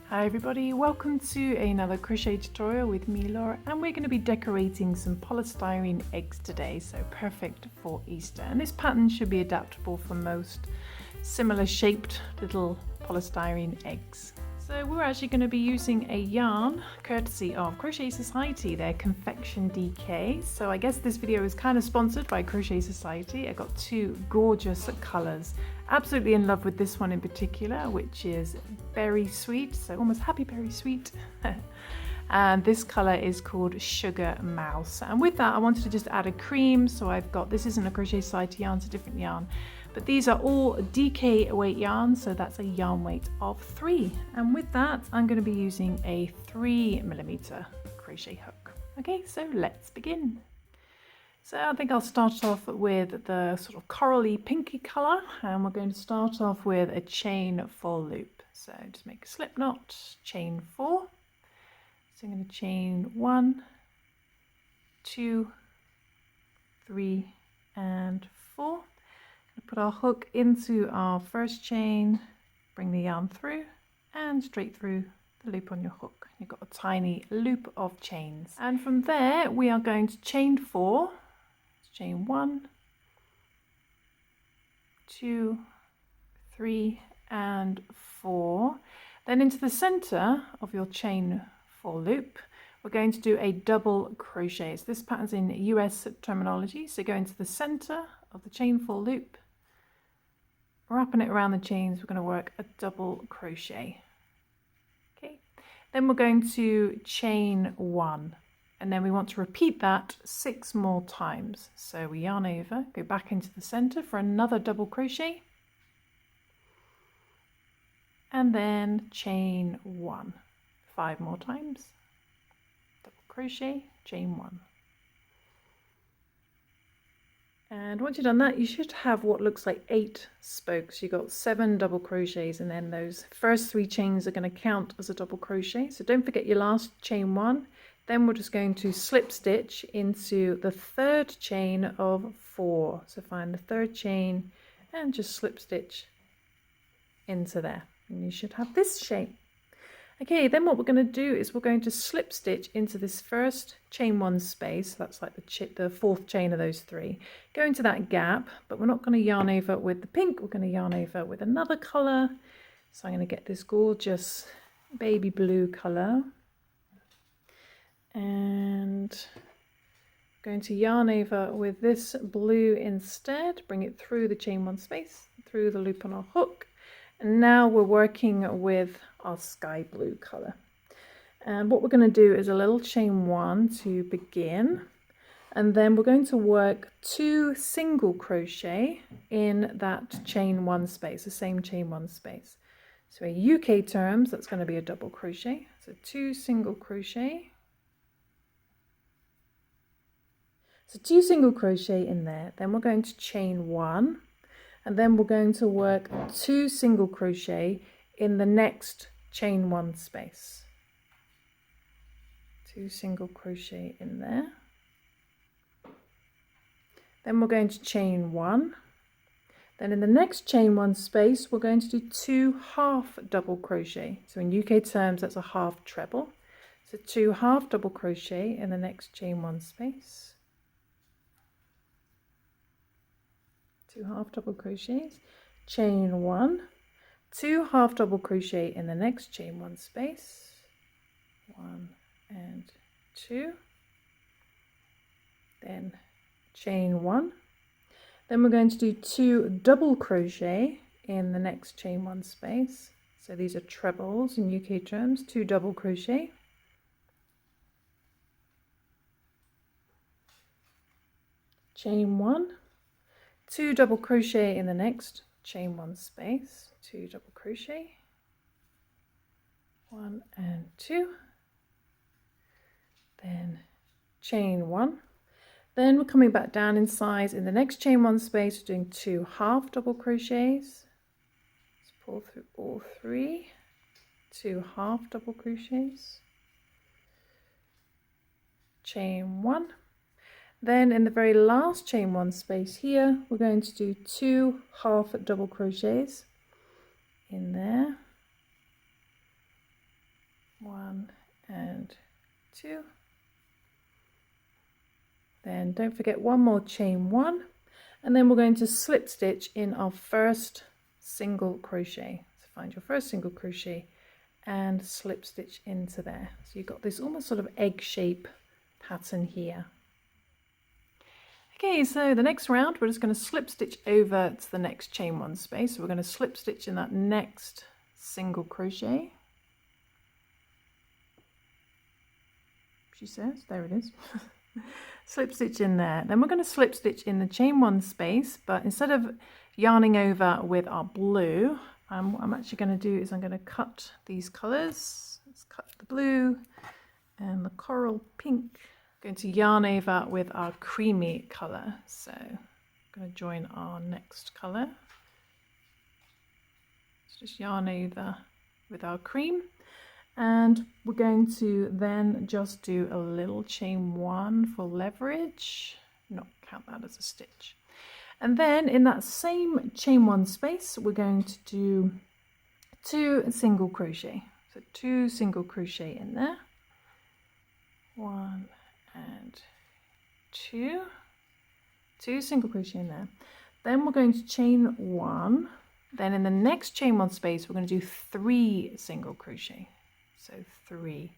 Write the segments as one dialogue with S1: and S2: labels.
S1: Hi everybody, welcome to another crochet tutorial with me, Laura, and we're going to be decorating some polystyrene eggs today, so perfect for Easter. And this pattern should be adaptable for most similar shaped little polystyrene eggs. So we're actually going to be using a yarn courtesy of Crochet Society, their Confection DK. So I guess this video is kind of sponsored by Crochet Society. I got two gorgeous colours. Absolutely in love with this one in particular, which is Berry Sweet, so almost Happy Berry Sweet. And this colour is called Sugar Mouse. And with that I wanted to just add a cream, so I've got, this isn't a Crochet Society yarn, it's a different yarn. But these are all DK weight yarns, so that's a yarn weight of 3. And with that, I'm going to be using a 3mm crochet hook. Okay, so let's begin. So I think I'll start off with the sort of corally pinky colour, and we're going to start off with a chain 4 loop. So just make a slip knot, chain 4. So I'm going to chain 1, 2, 3, and 4. Put our hook into our first chain, bring the yarn through and straight through the loop on your hook. You've got a tiny loop of chains, and from there we are going to chain 4, chain 1, 2, 3 and 4. Then into the center of your chain 4 loop we're going to do a double crochet. So this pattern's in US terminology, so go into the center of the chain 4 loop, wrapping it around the chains, we're going to work a double crochet. Okay, then we're going to chain 1, and then we want to repeat that 6 more times. So we yarn over, go back into the center for another double crochet, and then chain 1 5 more times, double crochet, chain 1. And once you've done that, you should have what looks like 8 spokes. You've got 7 double crochets, and then those first 3 chains are going to count as a double crochet. So don't forget your last chain 1. Then we're just going to slip stitch into the 3rd chain of 4. So find the 3rd chain and just slip stitch into there, and you should have this shape. Okay, then what we're going to do is we're going to slip stitch into this first chain 1 space. That's like the 4th chain of those 3. Go into that gap, but we're not going to yarn over with the pink, we're going to yarn over with another colour. So I'm going to get this gorgeous baby blue colour, and I'm going to yarn over with this blue instead, bring it through the chain 1 space, through the loop on our hook. And now we're working with our sky blue colour. And what we're going to do is a little chain 1 to begin, and then we're going to work 2 single crochet in that chain 1 space, the same chain 1 space. So in UK terms, that's going to be a double crochet. So 2 single crochet. So 2 single crochet in there, then we're going to chain 1. And then we're going to work 2 single crochet in the next chain 1 space. 2 single crochet in there. Then we're going to chain 1. Then in the next chain 1 space, we're going to do 2 half double crochet. So in UK terms, that's a half treble. So 2 half double crochet in the next chain 1 space. 2 half double crochets, chain 1, 2 half double crochet in the next chain 1 space, 1 and 2, then chain 1, then we're going to do 2 double crochet in the next chain 1 space. So these are trebles in UK terms, 2 double crochet, chain 1, 2 double crochet in the next chain 1 space, 2 double crochet, 1 and 2, then chain 1, then we're coming back down in size in the next chain 1 space, we're doing 2 half double crochets, let's pull through all 3, 2 half double crochets, chain 1. Then in the very last chain 1 space here, we're going to do 2 half double crochets in there. 1 and 2. Then don't forget one more chain 1, and then we're going to slip stitch in our first single crochet. So find your first single crochet and slip stitch into there. So you've got this almost sort of egg shape pattern here. Okay, so the next round we're just going to slip stitch over to the next chain 1 space. So we're going to slip stitch in that next single crochet. She says, there it is. Slip stitch in there. Then we're going to slip stitch in the chain 1 space, but instead of yarning over with our blue, what I'm actually going to do is I'm going to cut these colors. Let's cut the blue and the coral pink. I'm going to yarn over with our creamy color. So I'm going to join our next color. So just yarn over with our cream. And we're going to then just do a little chain 1 for leverage, not count that as a stitch. And then in that same chain 1 space, we're going to do 2 single crochet. So 2 single crochet in there. 1 and 2. 2 single crochet in there. Then we're going to chain 1. Then in the next chain 1 space, we're going to do 3 single crochet. So 3.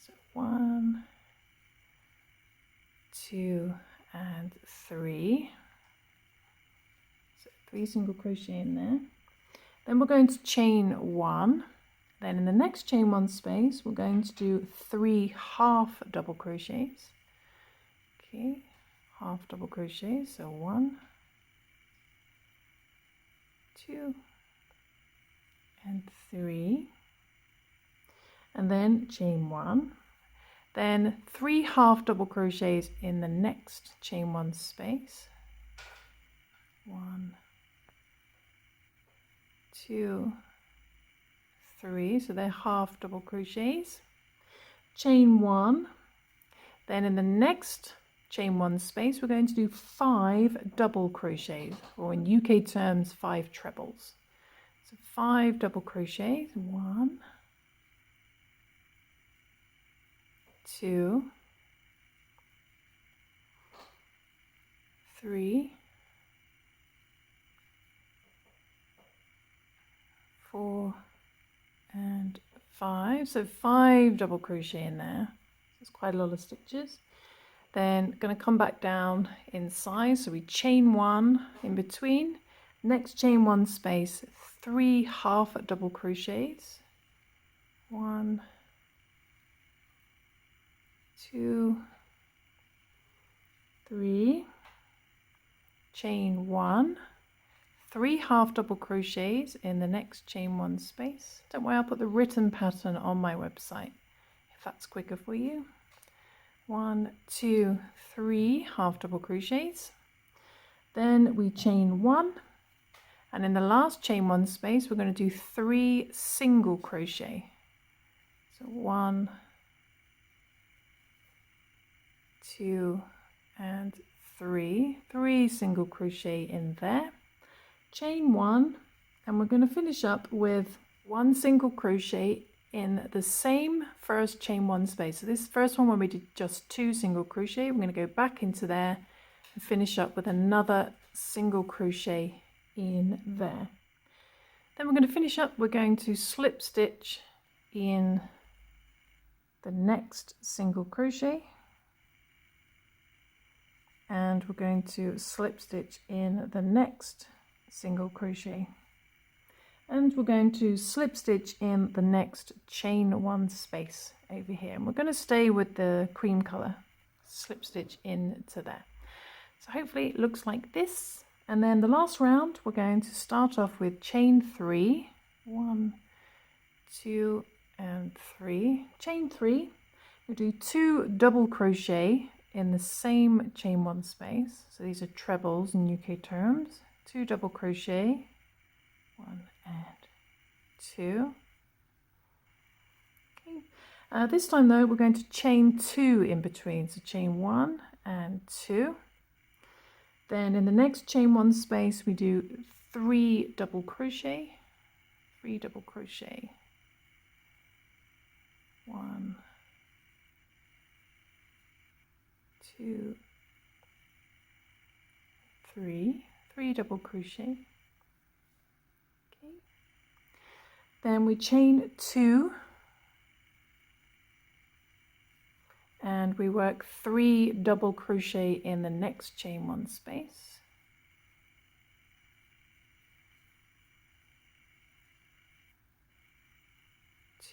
S1: So 1, 2, and 3. So 3 single crochet in there. Then we're going to chain 1. Then in the next chain 1 space, we're going to do 3 half double crochets. Okay, half double crochets. So 1, 2, and 3. And then chain 1, then 3 half double crochets in the next chain 1 space. 1, 2, 3, so they're half double crochets. Chain 1, then in the next chain 1 space we're going to do 5 double crochets, or in UK terms 5 trebles. So 5 double crochets. 1, 2, 3, 4, and 5. So 5 double crochet in there. There's quite a lot of stitches. Then going to come back down inside. So we chain 1 in between. Next chain 1 space, 3 half double crochets. 1, 2, 3, chain 1, 3 half double crochets in the next chain 1 space. Don't worry, I'll put the written pattern on my website if that's quicker for you. 1, 2, 3 half double crochets. Then we chain 1, and in the last chain 1 space we're going to do 3 single crochet. So 1, 2, and 3. 3 single crochet in there. Chain 1, and we're going to finish up with 1 single crochet in the same first chain 1 space. So this first one, when we did just 2 single crochet, we're going to go back into there and finish up with another single crochet in there. Then we're going to finish up, we're going to slip stitch in the next single crochet, and we're going to slip stitch in the next single crochet, and we're going to slip stitch in the next chain 1 space over here, and we're going to stay with the cream color, slip stitch into there. So hopefully it looks like this. And then the last round we're going to start off with chain 3, 1, 2, and 3, chain 3. We do 2 double crochet in the same chain 1 space. So these are trebles in UK terms. 2 double crochet, 1 and 2. Okay. This time though, we're going to chain 2 in between, so chain 1 and 2. Then in the next chain 1 space we do 3 double crochet, 3 double crochet, 1, 2, 3 double crochet. Okay. Then we chain 2 and we work 3 double crochet in the next chain 1 space.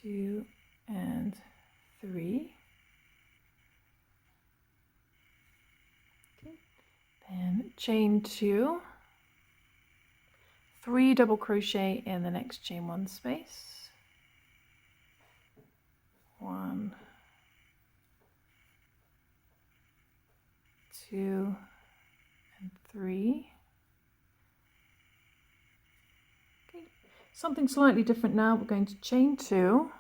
S1: Two and 3. Okay. Then chain 2, 3 double crochet in the next chain 1 space. 1, 2 and 3. Okay. Something slightly different now. We're going to chain 2,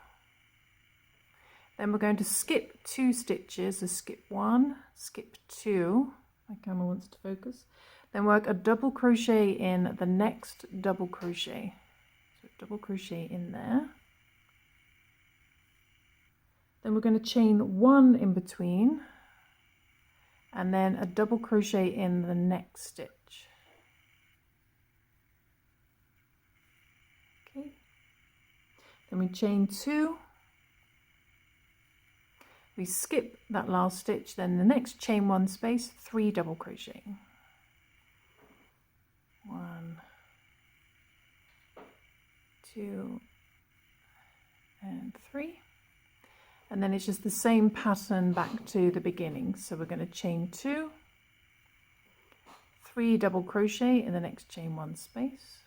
S1: then we're going to skip 2 stitches, so skip 1, skip 2, my camera wants to focus, then work a double crochet in the next double crochet, so double crochet in there, then we're going to chain 1 in between, and then a double crochet in the next stitch. Okay. Then we chain 2, we skip that last stitch, then the next chain 1 space, 3 double crochet. 1, 2 and 3. And then it's just the same pattern back to the beginning. So we're going to chain 2, 3 double crochet in the next chain 1 space.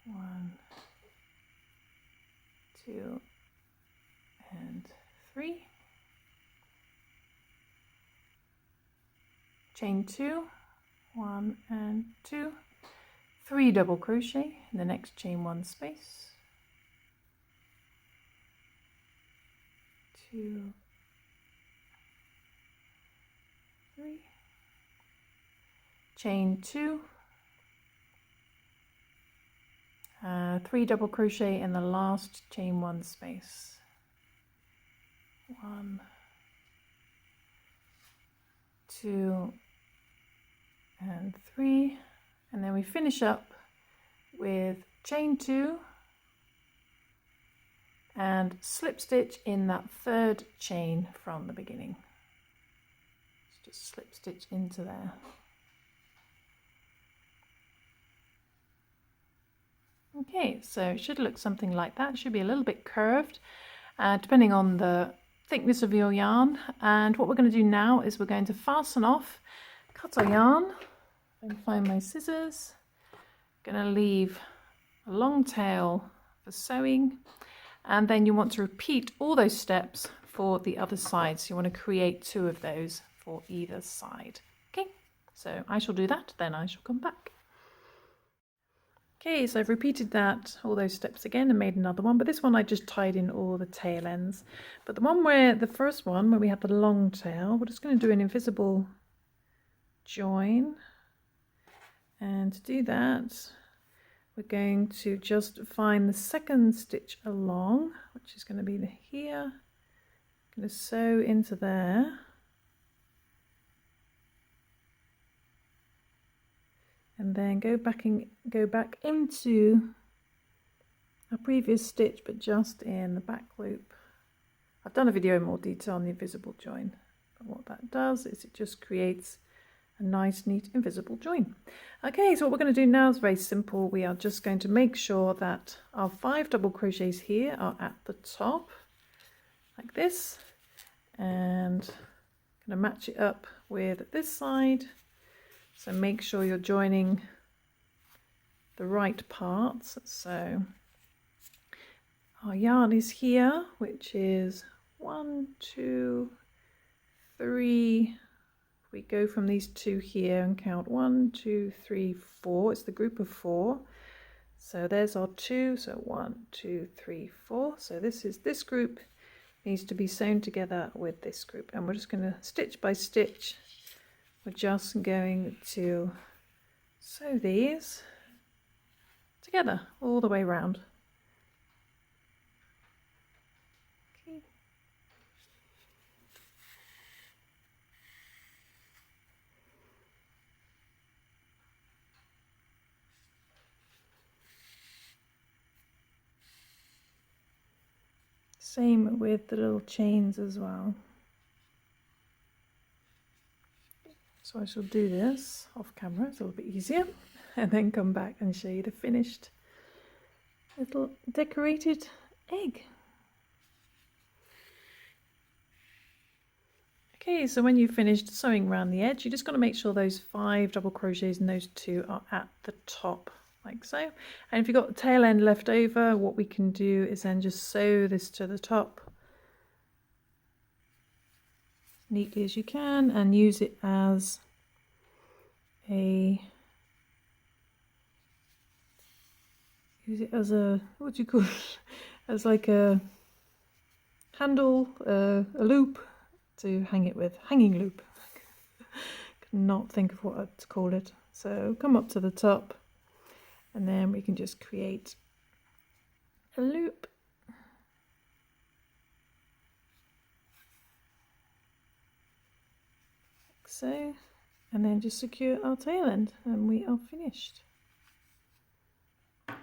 S1: 1, 2 and 3. Chain 2, 1 and 2, 3 double crochet in the next chain 1 space. 2, 3, chain 2, 3 double crochet in the last chain 1 space. 1, 2 and 3, and then we finish up with chain 2 and slip stitch in that 3rd chain from the beginning. Just slip stitch into there. Okay, so it should look something like that. It should be a little bit curved, depending on the thickness of your yarn. And what we're going to do now is we're going to fasten off, cut our yarn, and find my scissors. I'm going to leave a long tail for sewing, and then you want to repeat all those steps for the other side. So you want to create 2 of those for either side. Okay, so I shall do that, then I shall come back. Okay, so I've repeated all those steps again and made another one, but this one I just tied in all the tail ends. But the first one where we have the long tail, we're just going to do an invisible join, and to do that we're going to just find the 2nd stitch along, which is going to be here. I'm going to sew into there, and then go back into a previous stitch, but just in the back loop. I've done a video in more detail on the invisible join, but what that does is it just creates a nice neat invisible join. Okay, so what we're going to do now is very simple. We are just going to make sure that our 5 double crochets here are at the top like this, and I'm going to match it up with this side. So make sure you're joining the right parts. So our yarn is here, which is 1, 2, 3. We go from these 2 here and count 1, 2, 3, 4. It's the group of 4. So there's our 2, so 1, 2, 3, 4. So this group needs to be sewn together with this group, and we're just going to stitch by stitch. We're just going to sew these together all the way around. Okay. Same with the little chains as well. So I shall do this off camera, it's a little bit easier, and then come back and show you the finished little decorated egg. Okay, so when you've finished sewing around the edge, you just got to make sure those 5 double crochets and those 2 are at the top, like so. And if you've got the tail end left over, what we can do is then just sew this to the top as neatly as you can, and use it as a what do you call it? As like a handle, a loop to hang it with, hanging loop. Cannot think of what to call it. So come up to the top, and then we can just create a loop. Like so, and then just secure our tail end, and we are finished.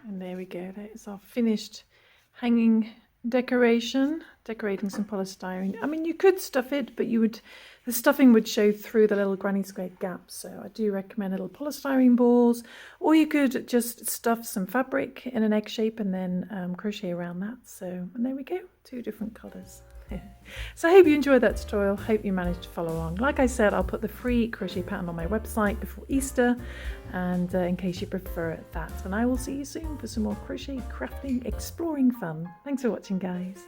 S1: And there we go, there's our finished hanging decoration, decorating some polystyrene. I mean, you could stuff it, but the stuffing would show through the little granny square gaps, so I do recommend little polystyrene balls, or you could just stuff some fabric in an egg shape and then crochet around that. So, and there we go, 2 different colours. So I hope you enjoyed that tutorial, hope you managed to follow along. Like I said, I'll put the free crochet pattern on my website before Easter, and in case you prefer that. And I will see you soon for some more crochet, crafting, exploring fun. Thanks for watching, guys.